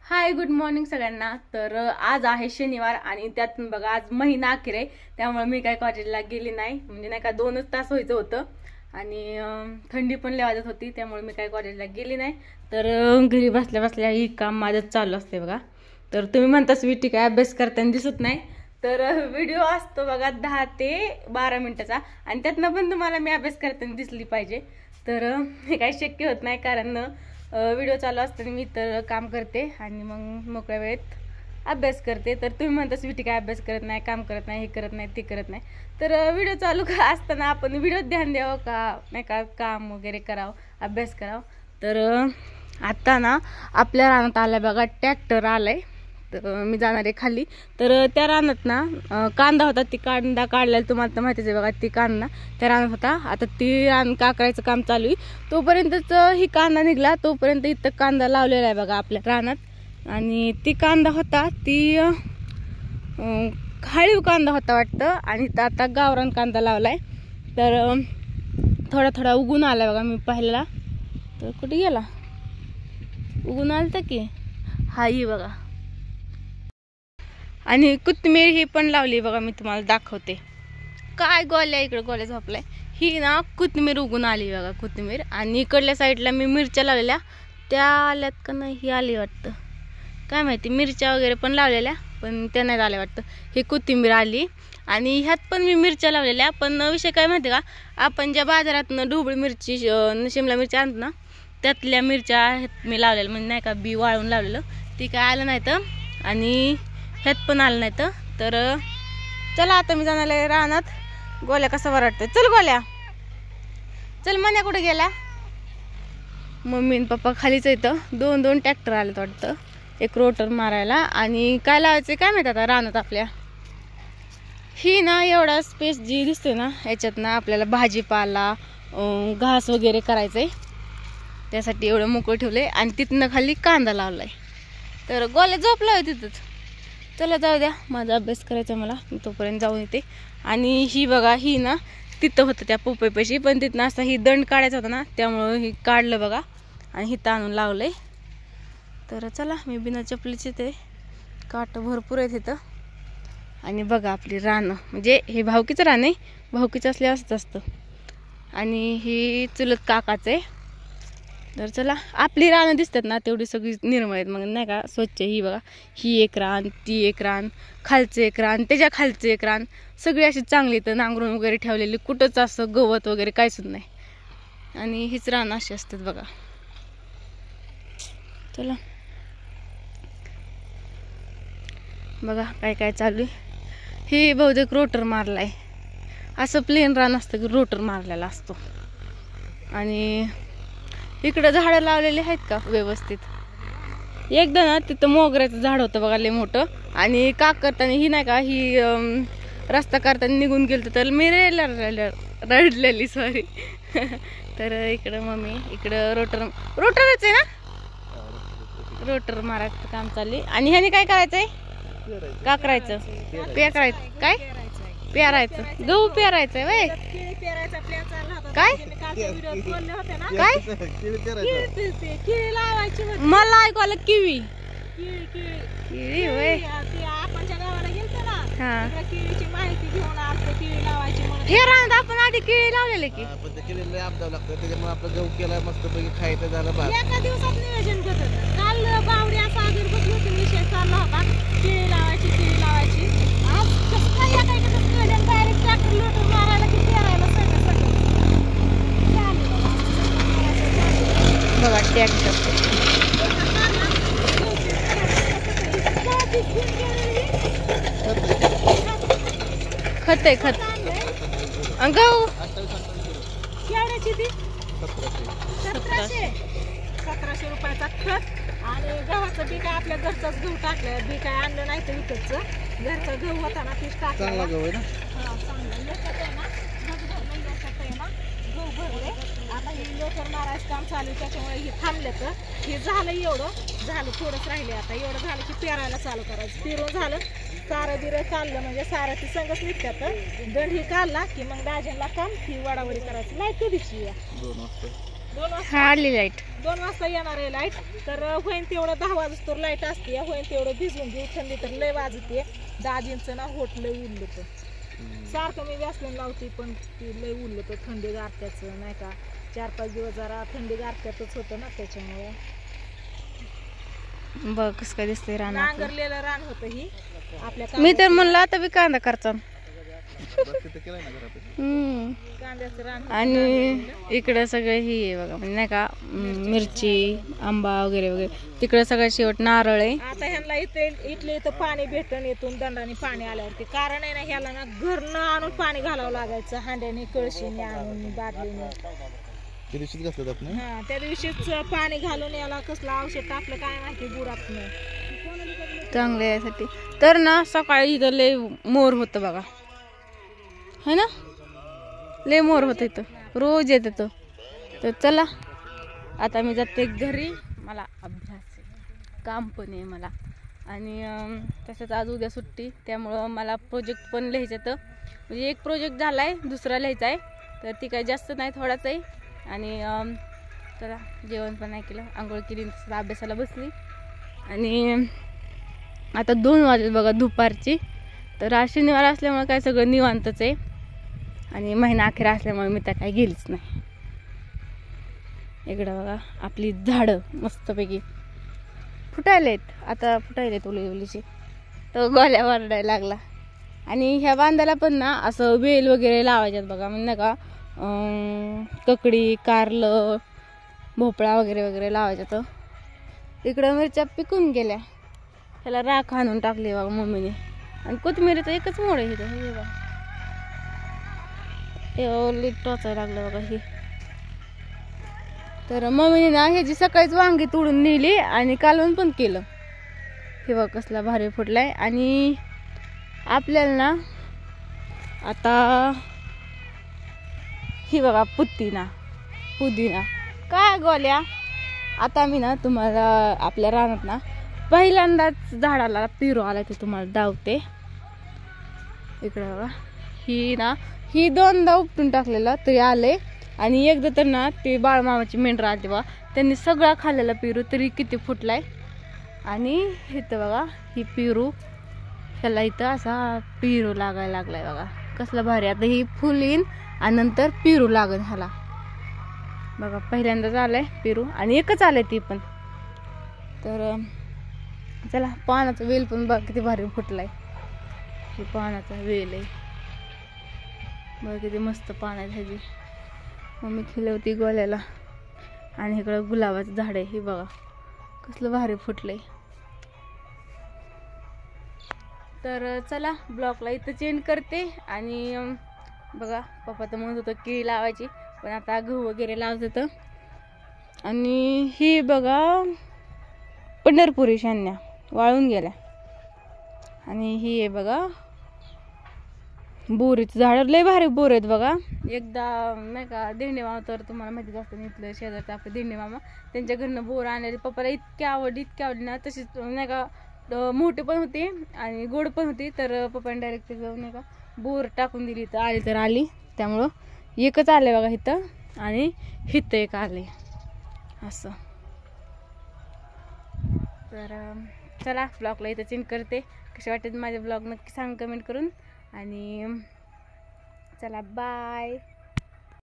Hi good morning सगळ्यांना। तर आज आहे शनिवार आणि त्यातून बघा आज महिना अखेर आहे, त्यामुळे मी काय कॉलेजला गेली नाही। म्हणजे नाही का 2च तास व्हायचं होतं आणि थंडी पण लय वाजत होती, त्यामुळे मी काय कॉलेजला गेली नाही। तर घरी बसल्या बसल्या ही काम माझं चालू असते बघा। तर तुम्ही म्हणता स्वीटी काय अभ्यास करताना दिसत नाही, तर व्हिडिओ असतो बघा 10 ते 12 मिनिटाचा आणि त्यातनं पण तुम्हाला मी अभ्यास करताना दिसली पाहिजे। तर हे काही शक्य होत नाही, कारण व्हिडिओ चालू असताना मी तर काम करते आणि मग मोकळ्या वेळेत अभ्यास करते। तर तुम्ही म्हणता स्वीटी काय अभ्यास करत नाही, काम करत नाही, हे करत नाही, ते करत नाही। तर व्हिडिओ चालू असताना आपण व्हिडिओत ध्यान द्यावं का नाही का, काम वगैरे करावं, अभ्यास करावं। तर आता ना आपल्या रानात आलाय बघा, ट्रॅक्टर आलाय। तर मी जाणार आहे खाली। तर त्या रानात ना कांदा होता, ती कांदा काढलेला तुम्हाला तर माहितीच आहे बघा। ती कांदा त्या रानात होता, आता ती रान काकायचं काम चालू आहे। तोपर्यंतच ही कांदा निघला, तोपर्यंत इथं कांदा लावलेला आहे बघा आपल्या रानात। आणि ती कांदा होता ती खाळीव कांदा होता वाटतं, आणि इथं आता गावरान कांदा लावलाय। तर थोडा थोडा उगून आलाय बघा, मी पाहिला। तर कुठे गेला, उगून आलता की हा ही बघा। आणि कोथिंबीर ही पण लावली बघा, मी तुम्हाला दाखवते। काय गोल्या, इकडे गोल्या झोपलाय। ही ना कोथिंबीर उगून आली बघा, कोथिंबीर। आणि इकडल्या साईडला मी मिरच्या लावलेल्या, त्या आल्यात का नाही, ही आली वाटतं, काय माहिती। मिरच्या वगैरे पण लावलेल्या, पण त्या नाही आल्या वाटतं। ही कोथिंबीर आली आणि ह्यात पण मी मिरच्या लावलेल्या। पण विषय काय माहिती का, आपण ज्या बाजारातनं ढोबळी मिरची शिमला मिरची आणतो ना, त्यातल्या मिरच्या मी लावलेल्या, म्हणजे नाही का बी वाळून लावलेलं, ती काय आलं नाही तर, आणि ह्यात पण आलं नाही तर चला आता मी जाणार आहे रानात। गोल्या कसा वाटतंय, चल गोल्या चल। मन्या कुठे गेला, मम्मी आणि पप्पा खालीच येतं। दोन ट्रॅक्टर आलेत वाटतं, एक रोटर मारायला आणि काय लावायचं काय माहिती आता रानात आपल्या। ही ना एवढा स्पेस जी दिसते ना, याच्यात ना आपल्याला भाजीपाला घास वगैरे करायचंय, त्यासाठी एवढं मोकळं ठेवलंय। आणि तिथनं खाली कांदा लावलाय। तर गोल्या झोपलाय तिथंच, चला जाऊ द्या, माझा अभ्यास करायचा मला, तोपर्यंत जाऊन येते। आणि ही बघा, ही ना तिथं होतं त्या पोपईपाशी, पण तिथनं असं ही दंड काढायचा होता ना, त्यामुळं ही काढलं बघा आणि हिथं आणून लावलंय। तर चला, मी बिना चपलीचे ते काट भरपूर आहे तिथं। आणि बघा आपली रानं, म्हणजे हे भावकीचं रान आहे, भावकीचं असले असंच असतं। आणि ही चुलत काकाचं आहे। तर चला, आपली रानं दिसतात ना तेवढी सगळी निर्मळ आहेत, मग नाही का स्वच्छ। ही बघा, ही एक रान, ती एक रान, खालचं एक रान, त्याच्या खालचं एक रान, सगळी अशी चांगली तर नांगरून वगैरे ठेवलेली, कुठंच असं गवत वगैरे काहीच नाही। आणि हीच रान अशी असतात बघा। चला बघा काय काय चालू आहे। ही बहुतेक रोटर मारलाय, असं प्लेन रान असतं की रोटर मारलेला असतो। आणि इकडं झाडं लावलेली आहेत का व्यवस्थित। एकदा ना तिथं मोगऱ्याचं झाड होतं बघा, लय मोठं। आणि का करताना ही नाही का, ही रस्ता करताना निघून गेलं, तर मी रडलेली सॉरी। तर इकडं मम्मी, इकडं रोटरच आहे ना, रोटर मारायचं काम चालले। आणि ह्याने काय करायचंय, का करायचं, पेरायचं, काय पेरायचं, गहू पेरायचंय वय, काय काय मला ऐकू आलं किवी, किवी वय। हे रानात आपण आधी केळी लावलेले की, त्याच्यामुळे आपलं गहू केला मस्त पैकी खायचं झालं बा। एका दिवसात नियोजन करत, काल बावड्या सागर बसलो विषय चालला होता, केळी लावायची केळी लावायची। आज कसं काय नियोजन, डायरेक्ट ट्रॅक्टर लोटर मारायला की पेरायला सगळं बघा। ट्रॅक्टर खत आहे, खत गहू केवढ्याची ती, 1700 रुपयाचा खत। आणि गव्हाचं बी काय आपल्या घरचंच गहू टाकलं, बी काय आणलं नाही तर विकतचं, घरचा गहू होता ना तीच टाकला। गहू ना, गहू भरले। आता हे लोकर मारायचं काम चालू, त्याच्यामुळे हे थांबले। तर हे झालं, एवढं झालं, थोडंच राहिले। आता एवढं झालं की पेरायला चालू करायचं। पेरून झालं, सारं बिरं काढलं म्हणजे सारं ती संगच निघतात। दंड ही काढला की मग दाजींना काम ही वाडावडी करायची। नाही कधीची 2 वाजता 2 वाजता हा आली लाईट. 2 वाजता येणार आहे लाईट. तर होईन तेवढं 10 वाजता लाईट असते. होईन तेवढं भिजवून घेऊ. थंडी तर लय वाजते. 10 इंच ना होट लय उरलं तर सारखं मी व्यासलीन लावते पण ती लय उरलं तर थंडी गारत्याचं नाही का. 4-5 दिवस जरा थंडी गारत्यातच होतं ना त्याच्यामुळे. बघ कसं काय दिसतंय रान आपलं. नांगरलेलं रान होतं ही आपल्या मी तर म्हणलं आता बी कांदा करचा. कांद्याचं रान होतं. आणि इकडं सगळं ही आहे बघा म्हणजे नाही का मिरची आंबा वगैरे वगैरे. तिकडं सगळं शेवट नारळ आहे. आता ह्यांना इथले इथं पाणी भेटण येतून दंडाने पाणी आल्यावरती. कारण आहे ना ह्याला ना घरनं आणून पाणी घालावं लागायचं. हांड्याने कळशीने आणून बादलीने. हा त्या दिवशीच पाणी घालून याला कसलं औषध टाकलं काय माहिती बुरात नाही चांगलं यासाठी. तर ना सकाळी इथं लय मोर होतं बघा है ना. लय मोर होतं इथं रोज येत येतं. तर चला आता मी जाते घरी. मला अभ्यास आहे काम पण आहे मला. आणि तसंच आज उद्या सुट्टी त्यामुळं मला प्रोजेक्ट पण लिहायचं तर म्हणजे एक प्रोजेक्ट झाला आहे दुसरा लिहायचा आहे. तर ती काही जास्त नाही थोडाच आहे. आणि चला जेवण पण नाही केलं आंघोळ केली तसं अभ्यासाला बसली. आणि आता 2 वाजले बघा दुपारची. तर आज शनिवार असल्यामुळे काय सगळं निवांतच आहे. आणि महिना अखेर असल्यामुळे मी त्या काय गेलीच नाही. इकडं बघा आपली झाडं मस्तपैकी फुटायलेत. आता फुटायलेत ओलीची. तर गोल्या वरडायला लागला. आणि ह्या बांधाला पण ना असं वेल वगैरे लावायच्यात बघा म्हणजे नाही का. ककडी कारलं भोपळा वगैरे वगैरे लावायच्या. तर इकडं मिरच्या पिकून गेल्या. त्याला राख आणून टाकली बघा मम्मीने. आणि कोथिंबीरीचं एकच मोड आहे इथं हे बघा. हे टोचायला लागलं बघा हे. तर मम्मीने ना ह्याची सकाळीच वांगी तोडून नेली आणि कालवण पण केलं. हे बघा कसला भारी फुटलाय. आणि आपल्याला ना आता ही बघा पुदिना काय गोल्या. आता मी ना तुम्हाला आपल्या रानात ना पहिल्यांदाच झाडाला पिरू आला ते तुम्हाला दावते. इकडे बघा ही 2दा उपटून टाकलेला तरी आले. आणि एकदा तर ना ते बाळमामाची मेंढर आली बघा त्यांनी सगळा खाल्लेला पिरू तरी किती फुटलाय. आणि इथं बघा ही पिरू ह्याला इथं असा पिरू लागायला लागलाय बघा कसला भारी. आता ही फुल येईन आणि नंतर पिरू लागल ह्याला बघा. पहिल्यांदाच आलंय पिरू आणि एकच आलंय ती पण. तर चला पानाचा वेल पण बघा किती भारी फुटलाय. हे पानाचा वेल आहे बघा किती मस्त पान आहे ह्याची. मम्मी खिलवती गोल्याला. आणि इकडं गुलाबाचं झाड आहे हे बघा कसलं भारी फुटलंय. तर चला ब्लॉगला इथं चेंज करते. आणि बघा पप्पा तर म्हणत होतं केळी लावायची पण आता गहू वगैरे लावत होतं. आणि ही बघा पंढरपुरी शान्या वाळून गेल्या. आणि ही आहे बघा बोरीचं झाड. लय भारी बोर आहेत बघा. एकदा नाही का दिंडे मामा तर तुम्हाला माहितीच असतं इथलं शेजारचं आपलं दिंडे मामा त्यांच्या घरनं बोर आणले. पप्पाला इतकी आवडली ना तशीच नाही का मोठी पण होती आणि गोड पण होती. तर पप्पाने डायरेक्ट जाऊन नाही का बोर टाकून दिली. तर आली तर आली त्यामुळं एकच आले बघा इथं. आणि हिथं एक आले असं. तर चला ब्लॉगला इथं चेंज करते. कसे वाटते माझे ब्लॉग नक्की सांग कमेंट करून. आणि चला बाय.